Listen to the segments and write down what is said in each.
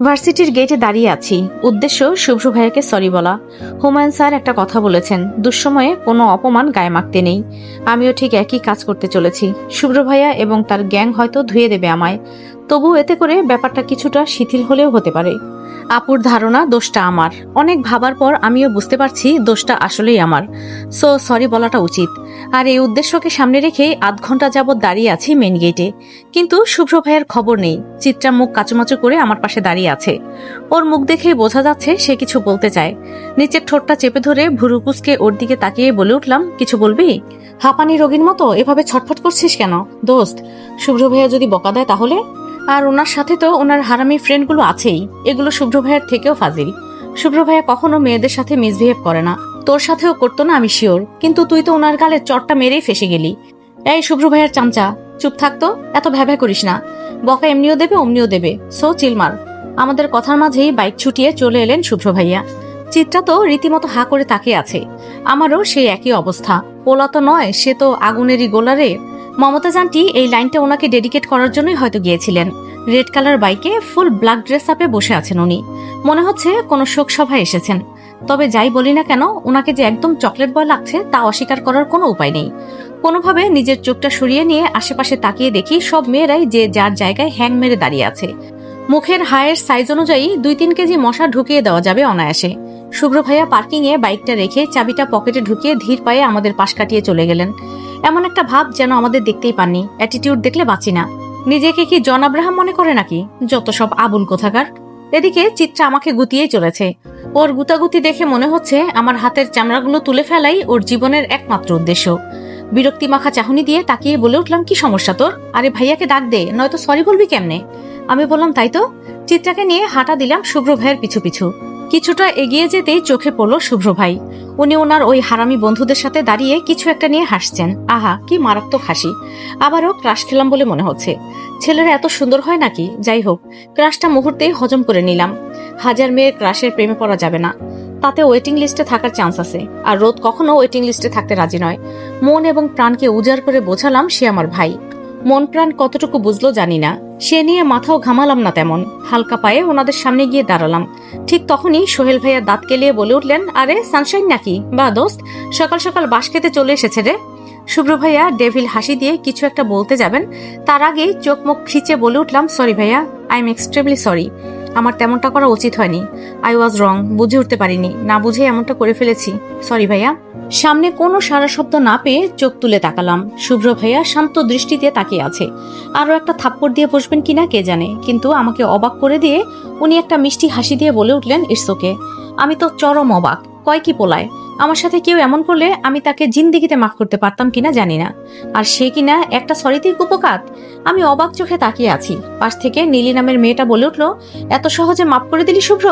ভার্সিটির গেটে দাঁড়িয়ে আছি, উদ্দেশ্য শুভ্র ভাইয়াকে সরি বলা। হুমায়ুন স্যার একটা কথা বলেছেন, দুঃসময়ে কোনো অপমান গায়ে মাখতে নেই। আমিও ঠিক একই কাজ করতে চলেছি। শুভ্র ভাইয়া এবং তার গ্যাং হয়তো ধুয়ে দেবে আমায়, তবু এতে করে ব্যাপারটা কিছুটা শিথিল হলেও হতে পারে। আপুর ধারণা দোষটা আমার। অনেক ভাবার পর আমিও বুঝতে পারছি দোষটা আসলেই আমার। সো সরি বলাটা উচিত। আর এই উদ্দেশ্যকে সামনে রেখে আধ ঘন্টা যাবৎ দাঁড়িয়ে আছি মেন গেটে, কিন্তু শুভ্র ভাইয়ের খবর নেই। চিত্রা মুখ কাচুমাচু করে আমার পাশে দাঁড়িয়ে আছে। ওর মুখ দেখে বোঝা যাচ্ছে সে কিছু বলতে চায়। নিচের ঠোঁটটা চেপে ধরে ভুরু কুঁচকে ওর দিকে তাকিয়ে বলে উঠলাম, কিছু বলবি? হাঁপানি রোগীর মতো এভাবে ছটফট করছিস কেন দোস্ত? শুভ্র ভাইয়া যদি বকা দেয় তাহলে? আর ওনার সাথে তো ওনার হারামি ফ্রেন্ডগুলো আছেই, এগুলো শুভ্র ভাইয়ের থেকেও ফাজিল। শুভ্র ভাইয়া কখনো মেয়েদের সাথে মিসবিহেভ করে না, তোর সাথেও করতো না আমি শিওর, কিন্তু তুই তো ওনার গালে চটটা মেরেই ফেসে গেলি। এই শুভ্র ভাইয়ার চামচা, চুপ থাকতো, এত ভ্যাভ্যা করিস না। বকা এমনিও দেবে অমনিও দেবে, সো চিলমার। আমাদের কথার মাঝেই বাইক ছুটিয়ে চলে এলেন শুভ্র ভাইয়া। চিত্রা তো রীতিমতো হা করে তাকিয়ে আছে। আমারও সেই একই অবস্থা। পোলা তো নয়, সে তো আগুনেরই গোলারে। মমতাজ আন্টি এই লাইনটা ওনাকে ডেডিকেট করার জন্যই হয়তো গিয়েছিলেন। রেড কালার বাইকে ফুল ব্ল্যাক ড্রেস আপে বসে আছেন উনি। মনে হচ্ছে কোনো শোক সভায় এসেছেন। তবে যাই বলি না কেন, ওনাকে যে একদম চকলেট বয় লাগছে তা অস্বীকার করার কোনো উপায় নেই। কোনোভাবে নিজের চোখটা সরিয়ে নিয়ে আশেপাশে তাকিয়ে দেখি সব মেয়েরাই যে যার জায়গায় হ্যাং মেরে দাঁড়িয়ে আছে। মুখের হায়ের সাইজ অনুযায়ী 2-3 কেজি মশা ঢুকিয়ে দেওয়া যাবে অনায়াসে। শুভ্র ভাইয়া পার্কিং এ বাইকটা রেখে চাবিটা পকেটে ঢুকিয়ে ধীর পায়ে আমাদের পাশ কাটিয়ে চলে গেলেন। এমন একটা ভাব যেন আমাদের দেখতেই পাননি। অ্যাটিটিউড দেখলে বাঁচি না। নিজেকে কি জন আব্রাহাম মনে করে নাকি? যত সব আবুল কোথাকার। এদিকে চিত্রা আমাকে গুতিয়েই চলেছে। ওর গুতাগুতি দেখে মনে হচ্ছে আমার হাতের চামড়াগুলো তুলে ফেলাই ওর জীবনের একমাত্র উদ্দেশ্য। বিরক্তি মাখা চাহনি দিয়ে তাকিয়ে বলে উঠলাম, কি সমস্যা তোর? আরে ভাইয়াকে ডাক দে, নয়তো সরি বলবি কেমনে? আমি বললাম, তাই তো। চিত্রাকে নিয়ে হাঁটা দিলাম শুভ্র ভাইয়ের পিছু পিছু। কিছুটা এগিয়ে যেতেই চোখে পড়ল শুভ্র ভাই। উনি ওনার ওই হারামি বন্ধুদের সাথে দাঁড়িয়ে কিছু একটা নিয়ে হাসছেন। আহা, কি মারাত্মক হাসি। আবারও ক্রাশ খেলাম বলে মনে হচ্ছে। ছেলেরা এত সুন্দর হয় নাকি? যাই হোক, ক্রাশটা মুহূর্তেই হজম করে নিলাম। হাজার মেয়ের ক্রাশের প্রেমে পড়া যাবে না, তাতে ওয়েটিং লিস্টে থাকার চান্স আছে। আর রোদ কখনো ওয়েটিং লিস্টে থাকতে রাজি নয়। মন এবং প্রাণকে উজাড় করে বোঝালাম সে আমার ভাই। মন প্রাণ কতটুকু বুঝলো জানি না, সে নিয়ে মাথাও ঘামালাম না তেমন। হালকা পায়ে ওনাদের সামনে গিয়ে দাঁড়ালাম। ঠিক তখনই সোহেল ভাইয়া দাঁত কেলিয়ে বলে উঠলেন, আরে সানশাইন নাকি? বা দোস্ত, সকাল সকাল বাস খেতে চলে এসেছে রে। শুভ্র ভাইয়া ডেভিল হাসি দিয়ে কিছু একটা বলতে যাবেন, তার আগেই চোখ মুখ খিচে বলে উঠলাম, সরি ভাইয়া, আই এম এক্সট্রিমলি সরি। আমার তেমনটা করা উচিত হয়নি। আই ওয়াজ রং, বুঝে উঠতে পারিনি, না বুঝে এমনটা করে ফেলেছি। সরি ভাইয়া। সামনে কোনো সারা শব্দ না পেয়ে চোখ তুলে তাকালাম। শুভ্র ভাইয়া শান্ত দৃষ্টিতে তাকিয়ে আছে। আরো একটা থাপ্পড় দিয়ে বসবেন কিনা কে জানে, কিন্তু আমাকে অবাক করে দিয়ে উনি একটা মিষ্টি হাসি দিয়ে বলে উঠলেন, ইটস ওকে। আমি তো চরম অবাক। কয় কি পোলায়, আমার সাথে কেউ এমন করলে আমি তাকে জিন্দিগিতে মাফ করতে পারতাম কিনা জানি না। আর সে কিনা একটা সরিতেই কুপকাত। আমি অবাক চোখে তাকিয়ে আছি। পাশ থেকে নীলি নামের মেয়েটা বলে উঠল, এত সহজে মাফ করে দিলি শুভ্র?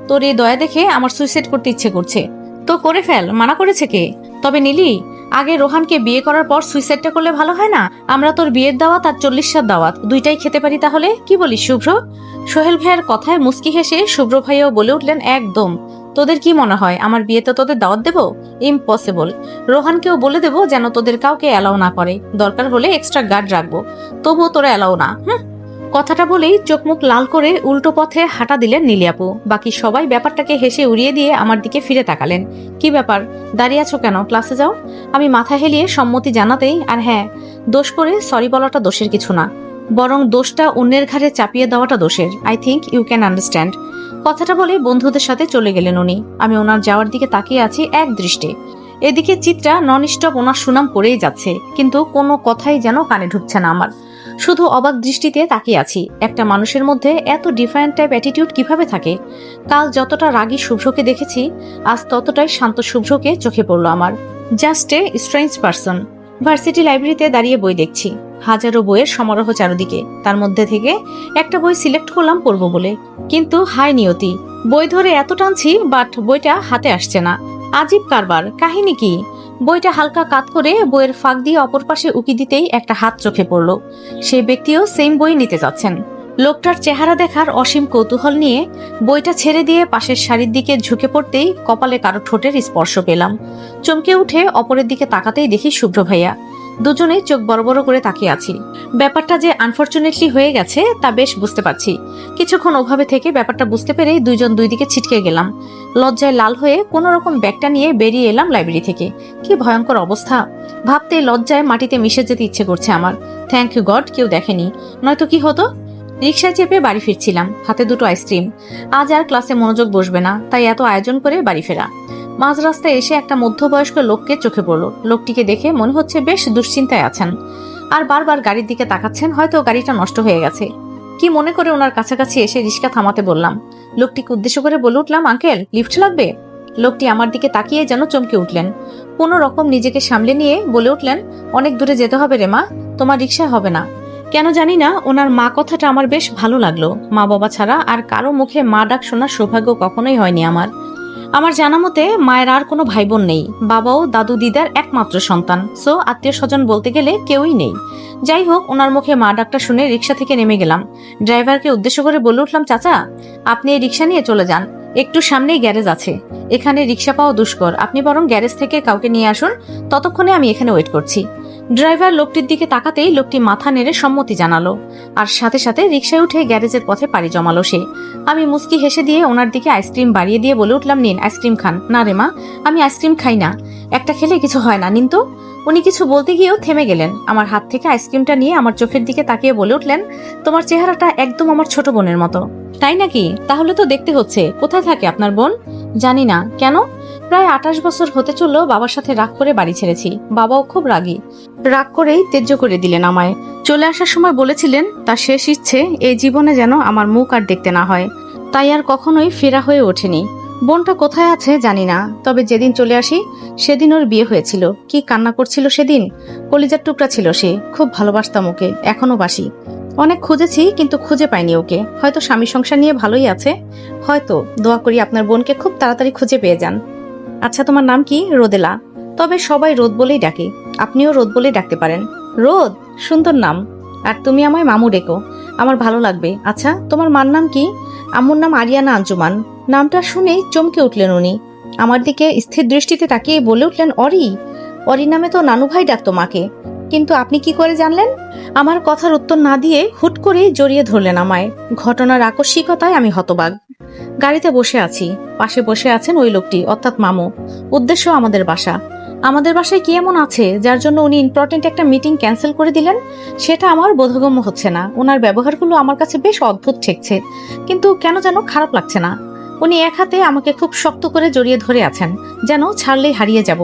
তোর এই দয়া দেখে আমার সুইসাইড করতে ইচ্ছে করছে। তো করে ফেল, মানা করেছে কে? তবে নীলি, আগে রোহানকে বিয়ে করার পর সুইসাইডটা করলে ভালো হয় না? আমরা তোর বিয়ের দাওয়াত আর 40 দাওয়াত দুইটাই খেতে পারি তাহলে। কি বলিস শুভ্র? সোহেল ভাইয়ের কথায় মুস্কি হেসে শুভ্র ভাইয়াও বলে উঠলেন, একদম। তোদের কি মনে হয় আমার বিয়েতে তোদের দাওয়াত দেব? ইম্পসিবল। রোহানকেও বলে দেব যেন তোদের কাউকে অ্যালাউ না করে, দরকার হলে এক্সট্রা গার্ড রাখবো, তবুও তোরা অ্যালাউ না। কথাটা বলেই চোখ মুখ লাল করে উল্টো পথে হাঁটা দিলেন নীলি আপু। বাকি সবাই ব্যাপারটাকে হেসে উড়িয়ে দিয়ে আমার দিকে ফিরে তাকালেন। কি ব্যাপার, দাঁড়িয়ে আছো কেন? ক্লাসে যাও। আমি মাথা হেলিয়ে সম্মতি জানাতেই, আর হ্যাঁ, দোষ করে সরি বলাটা দোষের কিছু না, বরং দোষটা অন্যের ঘাড়ে চাপিয়ে দেওয়াটা দোষের। I think you can understand. কথাটা বলে বন্ধুদের সাথে চলে গেলেন উনি। আমি ওনার যাওয়ার দিকে তাকিয়ে আছি এক দৃষ্টে। এদিকে চিত্রা নন স্টপ ওনার সুনাম করেই যাচ্ছে, কিন্তু কোনো কথাই যেন কানে ঢুকছে না আমার। শুধু অবাক দৃষ্টিতে তাকিয়ে আছি। একটা মানুষের মধ্যে এত ডিফারেন্ট টাইপ অ্যাটিটিউড কিভাবে থাকে? কাল যতটা রাগী শুভ্রকে দেখেছি, আজ ততটাই শান্ত শুভ্রকে চোখে পড়লো আমার। Just a strange person. Varsity লাইব্রেরিতে দাঁড়িয়ে বই দেখছি। হাজারো বইয়ের সমারোহ চারদিকে। তার মধ্যে থেকে একটা বই সিলেক্ট করলাম পড়বো বলে, কিন্তু হায় নিয়তি, বই ধরে এত টানছি বাট বইটা হাতে আসছে না। আজীব কারবার, কাহিনী কি? বইটা হালকা কাত করে বইয়ের ফাঁক দিয়ে অপর পাশে উকি দিতেই একটা হাত চোখে পড়ল। সেই ব্যক্তিও সেম বই নিতে যাচ্ছেন। লোকটার চেহারা দেখার অসীম কৌতূহল নিয়ে বইটা ছেড়ে দিয়ে পাশের সারির দিকে ঝুঁকে পড়তেই কপালে কারো ঠোঁটের স্পর্শ পেলাম। চমকে উঠে অপরের দিকে তাকাতেই দেখি শুভ্র ভাইয়া। দুজনেই চোখ বড় বড় করে তাকিয়ে আছি। ব্যাপারটা যে আনফরচুনেটলি হয়ে গেছে তা বেশ বুঝতে পারছি। কিছুক্ষণ ওভাবে থেকে ব্যাপারটা বুঝতে পেরে দুইজন দুই দিকে ছিটকে গেলাম। লজ্জায় লাল হয়ে কোনো রকম ব্যাগটা নিয়ে বেরিয়ে এলাম লাইব্রেরি থেকে। কি ভয়ঙ্কর অবস্থা! ভাবতে লজ্জায় মাটিতে মিশে যেতে ইচ্ছে করছে আমার। থ্যাংক ইউ গড কেউ দেখেনি, নয়তো কি হতো। রিকশায় চেপে বাড়ি ফিরছিলাম, হাতে দুটো আইসক্রিম। আজ আর ক্লাসে মনোযোগ বসবে না, তাই এত আয়োজন করে বাড়ি ফেরা। মাঝ রাস্তায় এসে একটা মধ্যবয়স্ক লোককে চোখে পড়লো। লোকটিকে দেখে মনে হচ্ছে বেশ দুশ্চিন্তায় আছেন, আর বারবার গাড়ির দিকে তাকাচ্ছেন। হয়তো গাড়িটা নষ্ট হয়ে গেছে। কি মনে করে ওনার কাছাকাছি এসে রিক্সা থামাতে বললাম। লোকটিকে উদ্দেশ্য করে বলে উঠলাম, আঙ্কেল লিফট লাগবে? লোকটি আমার দিকে তাকিয়ে যেন চমকে উঠলেন। কোনো রকম নিজেকে সামলে নিয়ে বলে উঠলেন, অনেক দূরে যেতে হবে রে মা, তোমার রিক্সায় হবে না। কেন জানি না ওনার মা কথাটা আমার বেশ ভালো লাগলো। মা বাবা ছাড়া আর কারো মুখে মা ডাক শোনার সৌভাগ্য কখনোই হয়নি আমার জানা মতে মায়ের আর কোনো ভাই বোন নেই। বাবাও দাদু দিদার একমাত্র সন্তান, সো আত্মীয় স্বজন বলতে গেলে কেউই নেই। যাই হোক, ওনার মুখে মা ডাকটা শুনে রিক্সা থেকে নেমে গেলাম। ড্রাইভারকে উদ্দেশ্য করে বলে উঠলাম, চাচা আপনি এই রিক্সা নিয়ে চলে যান, একটু সামনেই গ্যারেজ আছে। এখানে রিক্সা পাওয়া দুষ্কর, আপনি বরং গ্যারেজ থেকে কাউকে নিয়ে আসুন, ততক্ষণে আমি এখানে ওয়েট করছি। ড্রাইভার লোকটির দিকে তাকাতেই লোকটি মাথা নেড়ে সম্মতি জানালো, আর সাথে সাথে রিক্সায় উঠে গ্যারেজের পথে পাড়ি জমালো সে। আমি মুস্কি হেসে দিয়ে ওনার দিকে আইসক্রিম বাড়িয়ে দিয়ে বলে উঠলাম, নিন আইসক্রিম খান। না রে মা, আমি আইসক্রিম খাই না, একটা খেলে কিছু হয় না, নিন তো। উনি কিছু বলতে গিয়েও থেমে গেলেন। আমার হাত থেকে আইসক্রিমটা নিয়ে আমার চোখের দিকে তাকিয়ে বলে উঠলেন, তোমার চেহারাটা একদম আমার ছোট বোনের মতো। তাই নাকি? তাহলে তো দেখতে হচ্ছে। কোথায় থাকে আপনার বোন? জানি না। কেন? প্রায় 28 বছর হতে চললো বাবার সাথে রাগ করে বাড়ি ছেড়েছি। বাবাও খুব রাগী, রাগ করেই ত্যায্য করে দিলেন আমায়। চলে আসার সময় বলেছিলেন তার শেষ ইচ্ছে এই জীবনে যেন আমার মুখ আর দেখতে না হয়, তাই আর কখনোই ফেরা হয়ে ওঠেনি। বোনটা কোথায় আছে জানি না, তবে যেদিন চলে আসি সেদিন ওর বিয়ে হয়েছিল। কি কান্না করছিল সেদিন, কলিজার টুকরা ছিল সে। খুব ভালোবাসতাম ওকে, এখনো বাসি। অনেক খুঁজেছি কিন্তু খুঁজে পাইনি ওকে। হয়তো স্বামী সংসার নিয়ে ভালোই আছে, হয়তো। দোয়া করি আপনার বোনকে খুব তাড়াতাড়ি খুঁজে পেয়ে যান। আচ্ছা তোমার নাম কি? রোদেলা। তবে সবাই রোদ বলেই ডাকে, আপনিও রোদ বলেই ডাকতে পারেন। রোদ, সুন্দর নাম। আর তুমি আমায় মামু ডেকো, আমার ভালো লাগবে। আচ্ছা তোমার মার নাম কি? আম্মুর নাম আরিয়ানা আঞ্জুমান। নামটা শুনেই চমকে উঠলেন উনি। আমার দিকে স্থির দৃষ্টিতে তাকিয়ে বলে উঠলেন, অরি? অরি নামে তো নানু ভাই ডাকতো মাকে, কিন্তু আপনি কি করে জানলেন? আমার কথার উত্তর না দিয়ে হুট করে জড়িয়ে ধরলেন আমায়। ঘটনার আকস্মিকতায় আমি হতবাক। গাড়িতে বসে আছি, পাশে বসে আছেন ওই লোকটি, অর্থাৎ মামু। উদ্দেশ্য আমাদের বাসা। আমাদের বাসায় কি এমন আছে যার জন্য উনি ইম্পর্টেন্ট একটা মিটিং ক্যান্সেল করে দিলেন? সেটা আমার বোধগম্য হচ্ছে না। ওনার ব্যবহারগুলো আমার কাছে বেশ অদ্ভুত ঠেকছে, কিন্তু কেন যেন খারাপ লাগছে না। উনি এক হাতে আমাকে খুব শক্ত করে জড়িয়ে ধরে আছেন, যেন ছাড়লেই হারিয়ে যাব।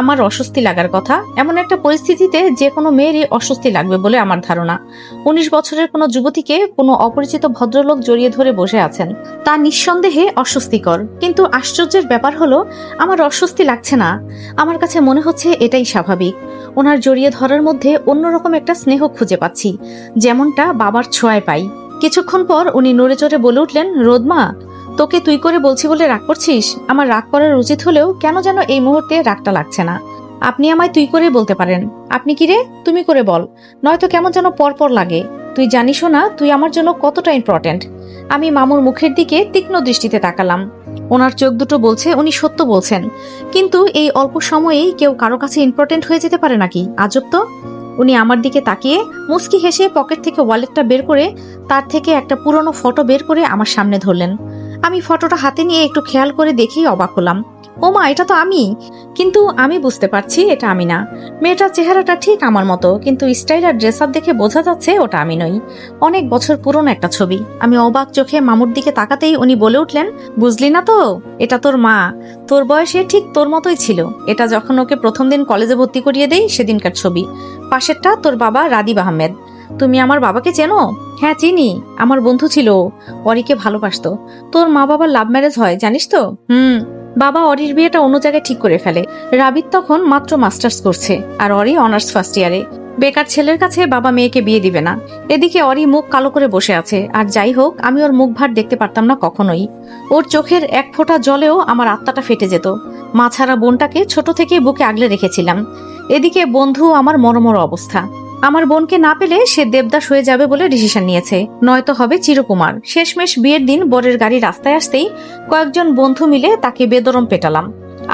আমার অস্বস্তি লাগার কথা। এমন একটা পরিস্থিতিতে যে কোনো মেয়েরই অস্বস্তি লাগবে বলে আমার ধারণা। 19 বছরের কোনো যুবতীকে কোনো অপরিচিত ভদ্রলোক জড়িয়ে ধরে বসে আছেন, তা নিঃসন্দেহে অস্বস্তিকর। কিন্তু আশ্চর্যের ব্যাপার হলো আমার অস্বস্তি লাগছে না। আমার কাছে মনে হচ্ছে এটাই স্বাভাবিক। ওনার জড়িয়ে ধরার মধ্যে অন্যরকম একটা স্নেহ খুঁজে পাচ্ছি, যেমনটা বাবার ছোঁয়ায় পাই। কিছুক্ষণ পর উনি নড়ে চড়ে বলে উঠলেন, রোদমা, তোকে তুই করে বলছি বলে রাগ করছিস? আমার রাগ করার উচিত হলেও কেন যেন এই মুহূর্তে রাগটা লাগছে না। আপনি আমায় তুই করে বলতে পারেন। আপনি কি রে? তুমি করে বল, নয়তো কেমন যেন পরপর লাগে। তুই জানিসও না তুই আমার জন্য কতটা ইম্পর্টেন্ট। আমি মামুর মুখের দিকে তীক্ষ্ণ দৃষ্টিতে তাকালাম। ওনার চোখ দুটো বলছে উনি সত্য বলছেন, কিন্তু এই অল্প সময়েই কেউ কারো কাছে ইম্পর্টেন্ট হয়ে যেতে পারে নাকি? আজব তো। উনি আমার দিকে তাকিয়ে মুচকি হেসে পকেট থেকে ওয়ালেটটা বের করে তার থেকে একটা পুরনো ফটো বের করে আমার সামনে ধরলেন। আমি ফটোটা হাতে নিয়ে একটু খেয়াল করে দেখেই অবাক হলাম। ওমা, এটা তো আমি। কিন্তু আমি বুঝতে পারছি এটা আমি না। মেয়েটার চেহারাটা ঠিক আমার মতো, কিন্তু স্টাইল আর ড্রেস আপ দেখে বোঝা যাচ্ছে ওটা আমি নই। অনেক বছর পুরনো একটা ছবি। আমি অবাক চোখে মামুর দিকে তাকাতেই উনি বলে উঠলেন, বুঝলি না তো, এটা তোর মা। তোর বয়সে ঠিক তোর মতোই ছিল। এটা যখন ওকে প্রথম দিন কলেজে ভর্তি করিয়ে দেই সেদিনকার ছবি। পাশেরটা তোর বাবা রাদিব আহমেদ। তুমি আমার বাবাকে চেনো? হ্যাঁ চিনি, আমার বন্ধু ছিল। অরিকে ভালোবাসতো। তোর মা বাবার লাভ ম্যারেজ হয় জানিস তো? বাবা অরির বিয়েটা অন্য জায়গায় ঠিক করে ফেলে। রাবিদ তখন মাত্র মাস্টার্স করছে, আর অরি অনার্স ফার্স্ট ইয়ারে। বেকার ছেলের কাছে বাবা মেয়েকে বিয়ে দিবে না। এদিকে অরি মুখ কালো করে বসে আছে। আর যাই হোক, আমি ওর মুখ ভার দেখতে পারতাম না কখনোই। ওর চোখের এক ফোঁটা জলেও আমার আত্মাটা ফেটে যেত। মা ছাড়া বোনটাকে ছোট থেকে বুকে আগলে রেখেছিলাম। এদিকে বন্ধু আমার মরমর অবস্থা। আমার বোনকে না পেলে সে দেবদাস হয়ে যাবে বলে ডিসিশন নিয়েছে, নয়তো হবে চিরকুমার। শেষমেশ বিয়ের দিন বরের গাড়ি রাস্তায় আসতেই কয়েকজন বন্ধু মিলে তাকে বেদরম পেটালাম।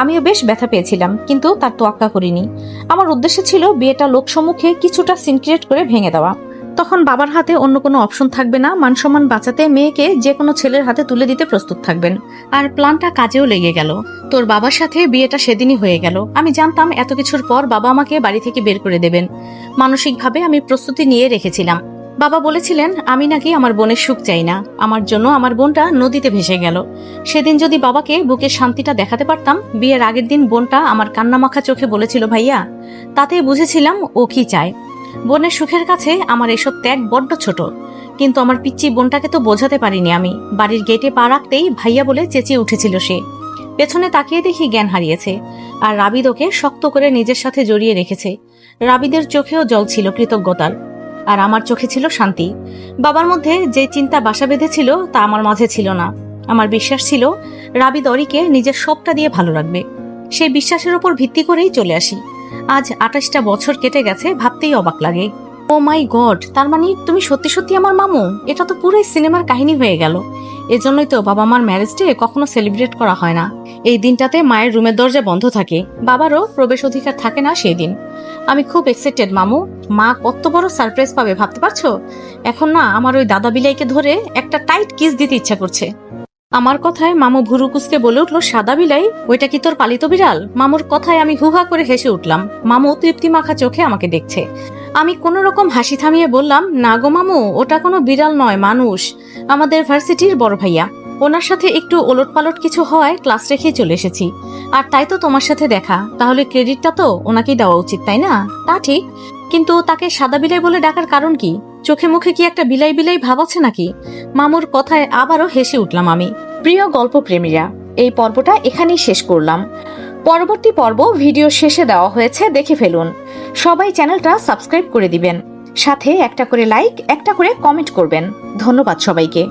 আমিও বেশ ব্যথা পেয়েছিলাম, কিন্তু তার তোয়াক্কা করিনি। আমার উদ্দেশ্য ছিল বিয়েটা লোকসম্মুখে কিছুটা সিনক্রিয়েট করে ভেঙে দেওয়া। তখন বাবার হাতে অন্য কোনো অপশন থাকবে না, মানসম্মান বাঁচাতে মেয়েকে যে কোনো ছেলের হাতে তুলে দিতে প্রস্তুত থাকবেন। আর প্ল্যানটা কাজেও লেগে গেল। তোর বাবার সাথে বিয়েটা সেদিনই হয়ে গেল। আমি জানতাম এত কিছুর পর বাবা আমাকে বাড়ি থেকে বের করে দেবেন। মানসিকভাবে আমি প্রস্তুতি নিয়ে রেখেছিলাম। বাবা বলেছিলেন আমি নাকি আমার বোনের সুখ চাই না, আমার জন্য আমার বোনটা নদীতে ভেসে গেল। সেদিন যদি বাবাকে বুকের শান্তিটা দেখাতে পারতাম। বিয়ের আগের দিন বোনটা আমার কান্নামাখা চোখে বলেছিল ভাইয়া, তাতেই বুঝেছিলাম ও কি চায়। বোনের সুখের কাছে আমার এসব ত্যাগ বড্ড ছোট। কিন্তু আমার পিচ্চি বোনটাকে তো বোঝাতে পারিনি আমি। বাড়ির গেটে পা রাখতেই ভাইয়া বলে চেঁচিয়ে উঠেছিল সে। পেছনে তাকিয়ে দেখি জ্ঞান হারিয়েছে, আর রাবিদ ওকে শক্ত করে নিজের সাথে জড়িয়ে রেখেছে। রাবিদের চোখেও জল ছিল কৃতজ্ঞতার, আর আমার চোখে ছিল শান্তি। বাবার মধ্যে যে চিন্তা বাসা বেঁধেছিল তা আমার মাঝে ছিল না। আমার বিশ্বাস ছিল রাবিদ অরিকে নিজের সবটা দিয়ে ভালো রাখবে। সেই বিশ্বাসের উপর ভিত্তি করেই চলে আসি। আজ 28টা বছর কেটে গেছে, ভাবতেই অবাক লাগে। ও মাই গড, তার মানে তুমি সত্যি সত্যি আমার মামু? এটা তো পুরোই সিনেমার কাহিনী হয়ে গেল। এজন্যই তো বাবা মার ম্যারেজ ডে কখনো সেলিব্রেট করা হয় না। এই দিনটাতে মায়ের রুমের দরজা বন্ধ থাকে, বাবারও প্রবেশ অধিকার থাকে না সেই দিন। আমি খুব এক্সাইটেড মামু। মা কত বড় সারপ্রাইজ পাবে ভাবতে পারছো? এখন না আমার ওই দাদা বিলাইকে ধরে একটা টাইট কিস দিতে ইচ্ছা করছে। আমার কথায় মামু ভুরু কুচকে বলে উঠলো, সাদা বিলাই? ওইটা কি তোর পালিত বিড়াল? মামুর কথায় আমি হুহা করে হেসে উঠলাম। মামু তৃপ্তি মাখা চোখে আমাকে দেখছে। আমি কোনো রকম হাসি থামিয়ে বললাম, না গো মামু, ওটা কোনো বিড়াল নয়, মানুষ। আমাদের ভার্সিটির বড় ভাইয়া। ওনার সাথে একটু ওলটপালট কিছু হয় ক্লাস রেখেই চলে এসেছি। আর তাই তো তোমার সাথে দেখা। তাহলে ক্রেডিটটা তো ওনাকেই দেওয়া উচিত, তাই না? তা ঠিক, কিন্তু তাকে সাদা বিলাই বলে ডাকার কারণ কি? চোখে মুখে কি একটা বিলাই বিলাই ভাব আছে নাকি? মামুর কথায় আবারও হেসে উঠলাম আমি। প্রিয় গল্প প্রেমীরা, এই পর্বটা এখানেই শেষ করলাম। পরবর্তী পর্ব ভিডিও শেষে দেওয়া হয়েছে, দেখে ফেলুন। সবাই চ্যানেলটা সাবস্ক্রাইব করে দিবেন, সাথে একটা করে লাইক, একটা করে কমেন্ট করবেন। ধন্যবাদ সবাইকে।